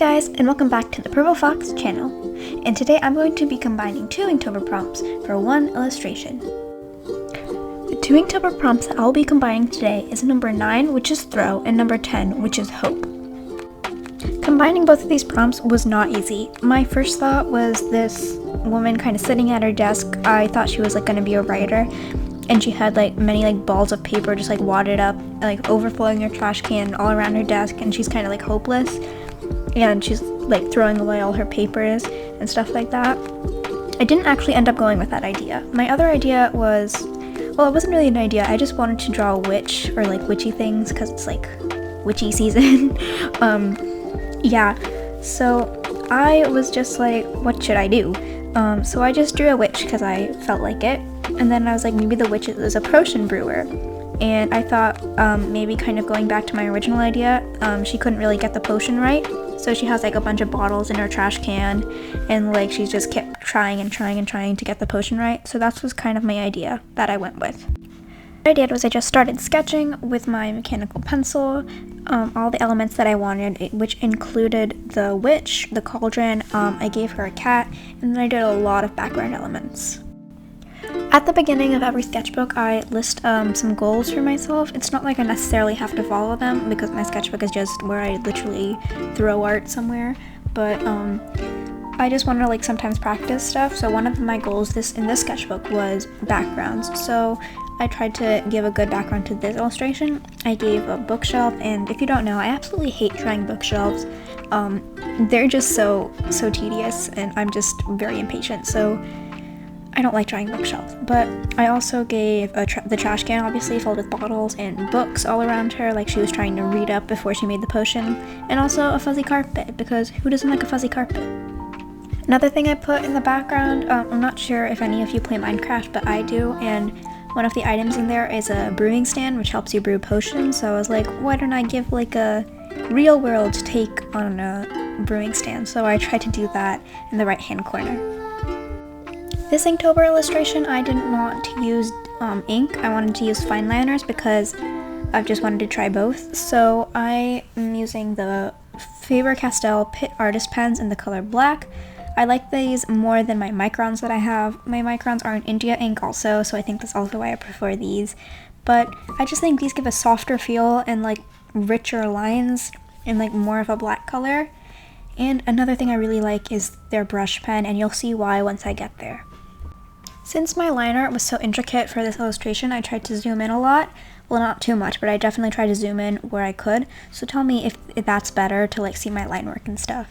guys, and welcome back to the PurpleFoxChannel. And today I'm going to be combining two Inktober prompts for one illustration. The two Inktober prompts that I'll be combining today is number 9, which is throw, and number 10, which is hope. Combining both of these prompts was not easy. My first thought was this woman kind of sitting at her desk. I thought she was going to be a writer, and she had many balls of paper just wadded up, overflowing her trash can all around her desk, and she's kind of hopeless, and she's throwing away all her papers and stuff like that. I didn't actually end up going with that idea. My other idea was, well, it wasn't really an idea. I just wanted to draw a witch or witchy things because it's witchy season. Yeah, so I was just what should I do? So I just drew a witch because I felt like it. And then I was maybe the witch is a potion brewer. And I thought maybe kind of going back to my original idea, she couldn't really get the potion right. So she has a bunch of bottles in her trash can, and she just kept trying to get the potion right. So that was kind of my idea that I went with. What I did was I just started sketching with my mechanical pencil, all the elements that I wanted, which included the witch, the cauldron, I gave her a cat, and then I did a lot of background elements. At the beginning of every sketchbook, I list some goals for myself. It's not I necessarily have to follow them because my sketchbook is just where I literally throw art somewhere, but I just want to sometimes practice stuff. So one of my goals in this sketchbook was backgrounds. So I tried to give a good background to this illustration. I gave a bookshelf, and if you don't know, I absolutely hate drawing bookshelves. They're just so tedious, and I'm just very impatient, so I don't like drawing bookshelves. But I also gave the trash can, obviously filled with bottles and books all around her, she was trying to read up before she made the potion, and also a fuzzy carpet, because who doesn't like a fuzzy carpet? Another thing I put in the background, I'm not sure if any of you play Minecraft, but I do, and one of the items in there is a brewing stand, which helps you brew potions. So I was why don't I give a real world take on a brewing stand? So I tried to do that in the right hand corner. This Inktober illustration, I didn't want to use ink. I wanted to use fine liners because I've just wanted to try both. So I am using the Faber-Castell Pitt Artist Pens in the color black. I like these more than my microns that I have. My microns are in India ink also, so I think that's also why I prefer these. But I just think these give a softer feel and richer lines and more of a black color. And another thing I really like is their brush pen, and you'll see why once I get there. Since my line art was so intricate for this illustration, I tried to zoom in a lot. Well, not too much, but I definitely tried to zoom in where I could. So tell me if that's better to see my line work and stuff.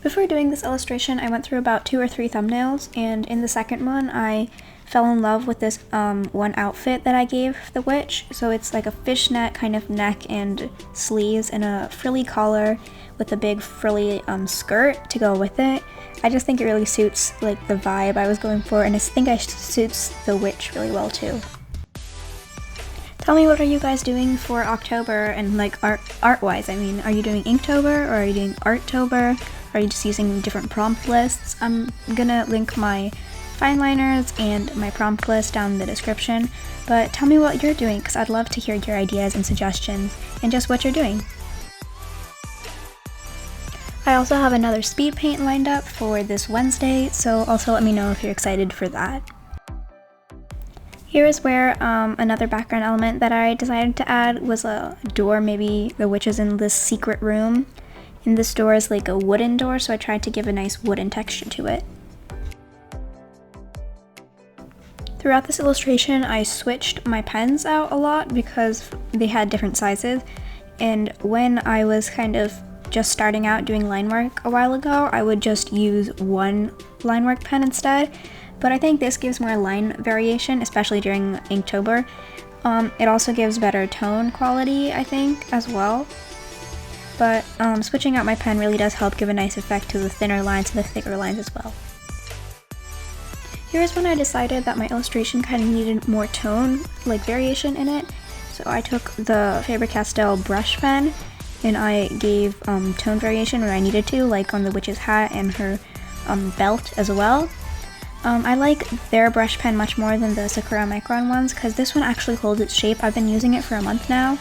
Before doing this illustration, I went through about 2 or 3 thumbnails, and in the second one, I fell in love with this one outfit that I gave the witch. So it's a fishnet kind of neck and sleeves and a frilly collar with a big frilly skirt to go with it. I just think it really suits the vibe I was going for, and I think it suits the witch really well too. Tell me, what are you guys doing for October and art-wise? I mean, are you doing Inktober or are you doing Artober? Are you just using different prompt lists? I'm gonna link my fine liners and my prompt list down in the description, but tell me what you're doing because I'd love to hear your ideas and suggestions and just what you're doing. I also have another speed paint lined up for this Wednesday, so also let me know if you're excited for that. Here is where another background element that I decided to add was a door. Maybe the witch is in this secret room, and this door is a wooden door, so I tried to give a nice wooden texture to it. Throughout this illustration, I switched my pens out a lot because they had different sizes, and when I was kind of just starting out doing line work a while ago, I would just use one line work pen instead, but I think this gives more line variation, especially during Inktober. It also gives better tone quality, I think, as well. But switching out my pen really does help give a nice effect to the thinner lines and the thicker lines as well. Here's when I decided that my illustration kind of needed more tone, variation in it. So I took the Faber-Castell brush pen and I gave tone variation where I needed to, on the witch's hat and her belt as well. I like their brush pen much more than the Sakura Micron ones because this one actually holds its shape. I've been using it for a month now,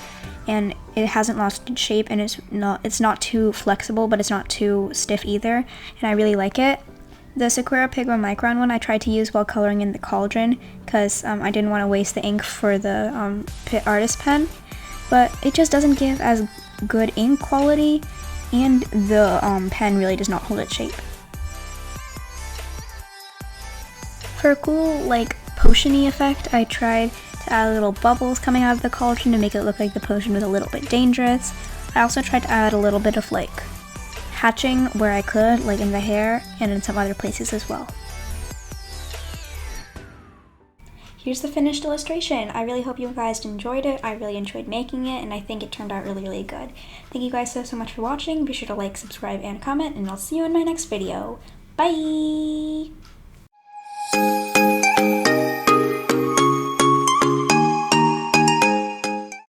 and it hasn't lost its shape, and it's not too flexible, but it's not too stiff either, and I really like it. The Sakura Pigma Micron one I tried to use while coloring in the cauldron because I didn't want to waste the ink for the Pit Artist pen, but it just doesn't give as good ink quality, and the pen really does not hold its shape. For a cool, like, potion-y effect, I tried to add little bubbles coming out of the cauldron to make it look like the potion was a little bit dangerous. I also tried to add a little bit of, like, hatching where I could, like in the hair and in some other places as well. Here's the finished illustration. I really hope you guys enjoyed it. I really enjoyed making it, and I think it turned out really, really good. Thank you guys so much for watching. Be sure to like, subscribe, and comment, and I'll see you in my next video. Bye!